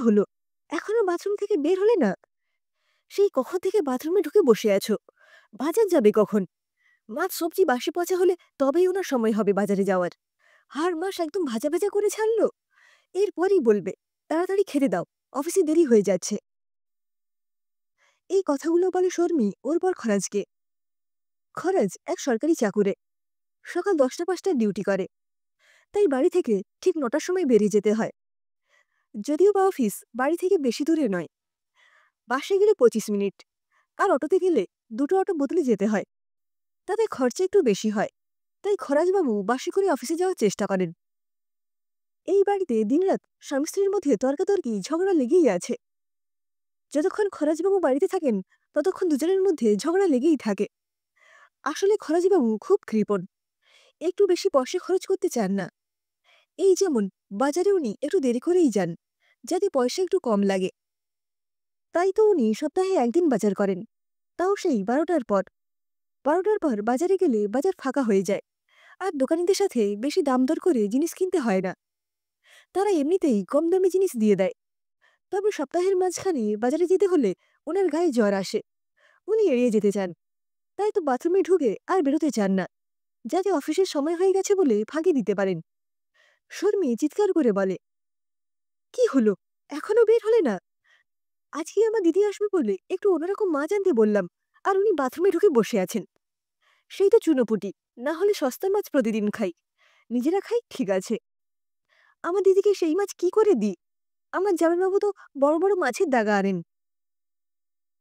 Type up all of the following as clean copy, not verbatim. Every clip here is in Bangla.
হলো? এখনো বাথরুম থেকে বের হলে না? সেই কখন থেকে বাথরুমে ঢুকে বসে আছো? বাজার যাবে কখন? মাছ সবজি বাসি পচা হলে তবেই ওনার সময় হবে বাজারে যাওয়ার। হাড় মাস একদম ভাজা ভাজা করে ছাড়লো। এরপরই বলবে, তাড়াতাড়ি খেতে দাও, অফিসে দেরি হয়ে যাচ্ছে। এই কথাগুলো বলে শর্মী ওর পর খরাজকে। খরাজ এক সরকারি চাকুরে, সকাল 10টা-5টার ডিউটি করে, তাই বাড়ি থেকে ঠিক 9টার সময় বেরিয়ে যেতে হয়। যদিও বা অফিস বাড়ি থেকে বেশি দূরে নয়, বাসে গেলে 25 মিনিট, আর অটোতে গেলে দুটো অটো বদলে যেতে হয়। তাতে খরচা একটু বেশি হয়, তাই খরাজবাবু বাসে করে অফিসে যাওয়ার চেষ্টা করেন। এই বাড়িতে দিনরাত স্বামী স্ত্রীর মধ্যে তর্কাতর্কি ঝগড়া লেগেই আছে। যতক্ষণ খরাজবাবু বাড়িতে থাকেন ততক্ষণ দুজনের মধ্যে ঝগড়া লেগেই থাকে। আসলে খরাজবাবু খুব কৃপণ, একটু বেশি পয়সা খরচ করতে চান না। এই যেমন বাজারে উনি একটু দেরি করেই যান, যাতে পয়সা একটু কম লাগে। তাই তো উনি সপ্তাহে একদিন বাজার করেন, তাও সেই 12টার পর। 12টার পর বাজারে গেলে বাজার ফাঁকা হয়ে যায়, আর দোকানিদের সাথে বেশি দাম দর করে জিনিস কিনতে হয় না। তারা এমনিতেই কম দামে জিনিস দিয়ে দেয়। তবে সপ্তাহের মাঝখানে বাজারে যেতে হলে ওনার গায়ে জ্বর আসে, উনি এড়িয়ে যেতে চান। তাই তো বাথরুমে ঢুকে আর বেরোতে চান না, যাতে অফিসের সময় হয়ে গেছে বলে ফাঁকি দিতে পারেন। শর্মী চিৎকার করে বলে, কি হলো? এখনো বের হলে না? আজকে আমার দিদি আসবে বলে একটু অন্যরকম মাছ আনতে বললাম, আর উনি বাথরুমে ঢুকে বসে আছেন। সেই তো চুনোপুটি, না হলে সস্তা মাছ প্রতিদিন খাই, নিজেরা খাই ঠিক আছে। আমার দিদিকে সেই মাছ কি করে দিই? আমার জামাইবাবু তো বড় বড় মাছের দাগা আনেন।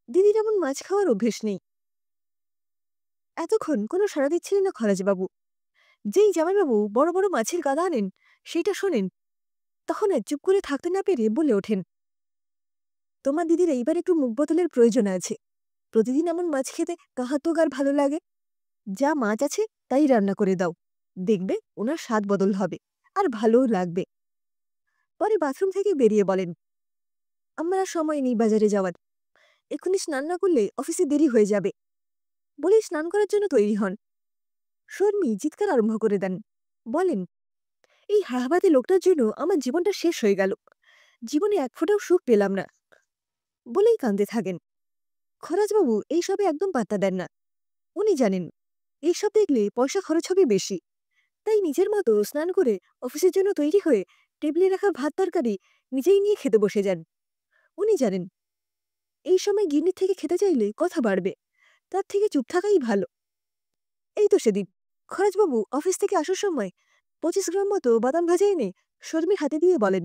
দিদির এমন মাছ খাওয়ার অভ্যেস নেই। এতক্ষণ কোনো সাড়া দিচ্ছিলেন না খরাজবাবু। যেই জামাইবাবু বড় বড় মাছের গাদা আনেন সেইটা শোনেন, তখন আর চুপ করে থাকতে না পেরে বলে ওঠেন, তোমার দিদির এইবার একটু মুখ বদলের প্রয়োজন আছে। প্রতিদিন এমন মাছ খেতে কাহার তো আর ভালো লাগে। যা মাছ আছে তাই রান্না করে দাও, দেখবে ওনার স্বাদ বদল হবে, আর ভালোও লাগবে। পরে বাথরুম থেকে বেরিয়ে বলেন, আমার আর সময় নেই বাজারে যাওয়ার, এক্ষুনি স্নান না করলে অফিসে দেরি হয়ে যাবে। বলেই স্নান করার জন্য তৈরি হন। শর্মী চিৎকার আরম্ভ করে দেন, বলেন, এই হারাবাদে লোকটার জন্য আমার জীবনটা শেষ হয়ে গেল, জীবনে এক ফোঁটাও সুখ পেলাম না। বলেই কাঁদতে থাকেন। খরাজবাবু এইসবে একদম পাত্তা দেন না। উনি জানেন এইসব দেখলে পয়সা খরচ হবে বেশি, তাই নিজের মতো স্নান করে অফিসের জন্য তৈরি হয়ে টেবিলে রাখা ভাত তরকারি নিজেই নিয়ে খেতে বসে যান। উনি জানেন এই সময় গিন্নির থেকে খেতে চাইলে কথা বাড়বে, তার থেকে চুপ থাকাই ভালো। এই তো সেদিন খরাজবাবু অফিস থেকে আসার সময় 25 গ্রাম মতো বাদাম ভাজা এনে শর্মীর হাতে দিয়ে বলেন,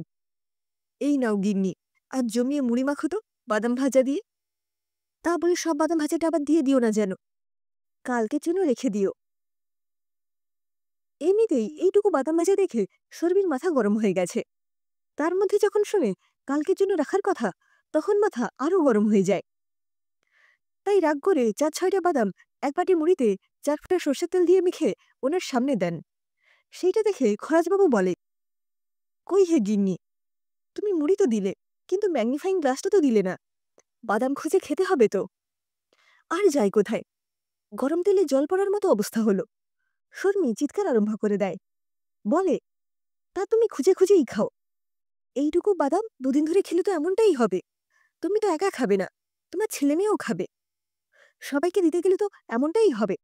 এই নাও গিন্নি, আর জমিয়ে মুড়ি মাখো তো বাদাম ভাজা দিয়ে। তা বলে সব বাদাম ভাজাটা আবার দিয়ে দিও না যেন, কালকের জন্য রেখে দিও। এমনিতেই এইটুকু বাদাম ভাজা দেখে শর্মীর মাথা গরম হয়ে গেছে। তার মধ্যে যখন শোনে কালকের জন্য রাখার কথা, তখন মাথা আরো গরম হয়ে যায়। তাই রাগ করে 4-6টা বাদাম এক বাটি মুড়িতে 4 ফোঁটা সর্ষের তেল দিয়ে মেখে ওনার সামনে দেন। সেইটা দেখে খরাজবাবু বলে, কই হে গিন্নি, তুমি মুড়ি তো দিলে, কিন্তু ম্যাগনিফাইং গ্লাসটা তো দিলে না, বাদাম খুঁজে খেতে হবে তো। আর যাই কোথায়, গরম তেলে জল পড়ার মতো অবস্থা হলো। শর্মী চিৎকার আরম্ভ করে দেয়, বলে, তা তুমি খুঁজে খুঁজেই খাও, এইটুকু বাদাম দুদিন ধরে খেলে তো এমনটাই হবে। তুমি তো একা খাবে না, তোমার ছেলে মেয়েও খাবে, সবাইকে দিতে গেলে তো এমনটাই হবে।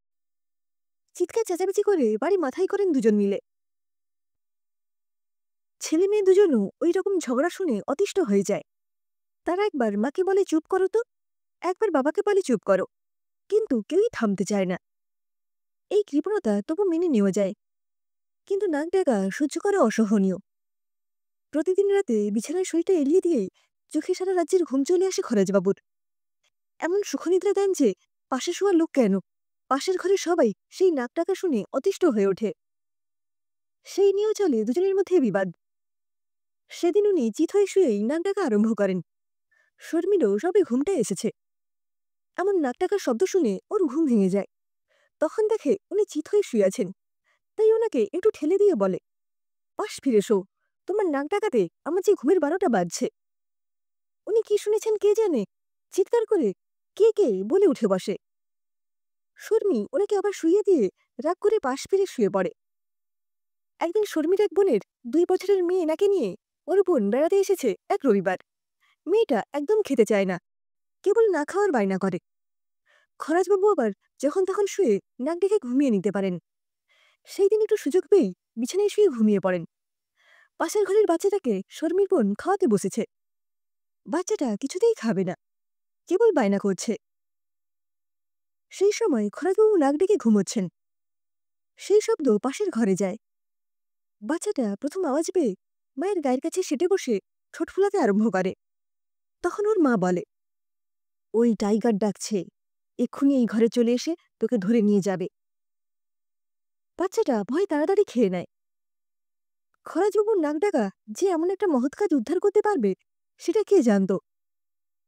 চিৎকার চেঁচামেচি করে বাড়ি মাথায় করেন দুজন মিলে। ছেলে মেয়ে দুজনও ওই রকম ঝগড়া শুনে অতিষ্ঠ হয়ে যায়। তারা একবার মাকে বলে চুপ করো তো, একবার বাবাকে বলে চুপ করো, কিন্তু কেউই থামতে চায় না। এই কৃপণতা তবু মেনে নেওয়া যায়, কিন্তু নাক ডাকা সহ্য করা অসহনীয়। প্রতিদিন রাতে বিছানায় শরীরটা এড়িয়ে দিয়েই চোখে সারা রাজ্যের ঘুম চলে আসে খরাজবাবুর। এমন সুখনিদ্রা দেন যে পাশে শোয়া লোক কেন, পাশের ঘরে সবাই সেই নাক ডাকা শুনে অতিষ্ঠ হয়ে ওঠে। সেই নিয়েও চলে দুজনের মধ্যে বিবাদ। সেদিন উনি চিত হয়ে শুয়েই নাক ডাকা আরম্ভ করেন। শর্মিরও সবে ঘুমটা এসেছে, এমন নাক ডাকার শব্দ শুনে ওর ঘুম ভেঙে যায়। তখন দেখে উনি চিত হয়ে শুয়ে আছেন, তাই ওনাকে একটু ঠেলে দিয়ে বলে, পাশ ফিরে শো, তোমার নাক ডাকাতে আমার যে ঘুমের 12টা বাজছে। উনি কি শুনেছেন কে জানে, চিৎকার করে কে কে বলে উঠে বসে। শর্মী ওনাকে আবার শুইয়ে দিয়ে রাগ করে পাশ ফিরে শুয়ে পড়ে। একদিন শর্মীর এক বোনের 2 বছরের মেয়ে এনাকে নিয়ে ওর বোন বেড়াতে এসেছে এক রবিবার। মেয়েটা একদম খেতে চায় না, কেবল না খাওয়ার বায়না করে। খরাজবাবু আবার যখন তখন শুয়ে নাক ডেকে ঘুমিয়ে নিতে পারেন। সেই দিন একটু সুযোগ পেয়েই বিছানায় শুয়ে ঘুমিয়ে পড়েন। পাশের ঘরের বাচ্চাটাকে শর্মির বোন খাওয়াতে বসেছে। বাচ্চাটা কিছুতেই খাবে না, কেবল বায়না করছে। সেই সময় খরাজবাবু নাক ডেকে ঘুমোচ্ছেন। সেই শব্দ পাশের ঘরে যায়। বাচ্চাটা প্রথম আওয়াজ পেয়ে মায়ের গায়ের কাছে সেটে বসে ঠোঁট ফুলাতে আরম্ভ করে। তখন ওর মা বলে, ওই টাইগার ডাকছে, এক্ষুনি এই ঘরে চলে এসে তোকে ধরে নিয়ে যাবে। বাচ্চাটা ভয় তাড়াতাড়ি খেয়ে নেয়। খরাজবাবুর নাক ডাকা যে এমন একটা মহৎ কাজ উদ্ধার করতে পারবে সেটা কে জানত।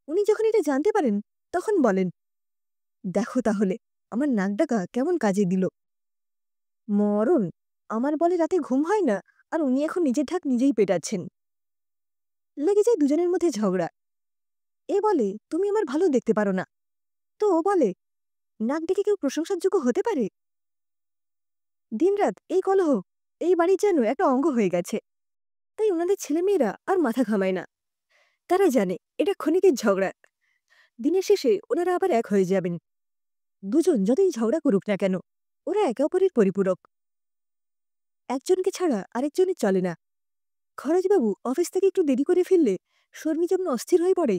উনি যখন এটা জানতে পারেন তখন বলেন, দেখো তাহলে আমার নাক ডাকা কেমন কাজে দিল। মরণ, আমার বলে রাতে ঘুম হয় না, আর উনি এখন নিজের ঢাক নিজেই পেটাচ্ছেন। লেগে যায় দুজনের মধ্যে ঝগড়া। এ বলে, তুমি আমার ভালো দেখতে পারো না। তো ও বলে, নাক ডেকে কেউ প্রশংসার যোগ্য হতে পারে? দিনরাত এই কলহ এই বাড়ির যেন একটা অঙ্গ হয়ে গেছে। তাই ওনাদের ছেলেমেয়েরা আর মাথা ঘামায় না। তারা জানে এটা ক্ষণিকের ঝগড়া। দিনের শেষে ওনারা আবার এক হয়ে যাবেন। দুজন যতই ঝগড়া করুক না কেন, ওরা একে অপরের পরিপূরক। একজনকে ছাড়া আরেকজনের চলে না। খরচবাবু অফিস থেকে একটু দেরি করে ফিরলে শর্মী যেমন অস্থির হয়ে পড়ে,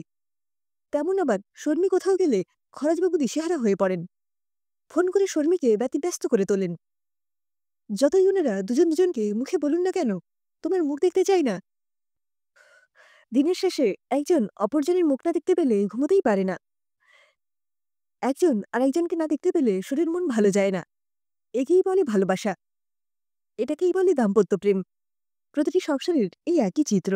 তেমন আবার শর্মী কোথাও গেলে খরচবাবু দিশেহারা হয়ে পড়েন। ফোন করে শর্মীকে ব্যতিব্যস্ত করে তোলেন। যতই ওনারা দুজন দুজনকে মুখে বলুন না কেন, তোমার মুখ দেখতে চাই না, দিনের শেষে একজন অপরজনের মুখ না দেখতে পেলে ঘুমোতেই পারে না। একজন আরেকজনকে না দেখতে পেলে শরীর মন ভালো যায় না। একেই বলে ভালোবাসা, এটাকেই বলে দাম্পত্য প্রেম। প্রতিটি সংসারের এই একই চিত্র।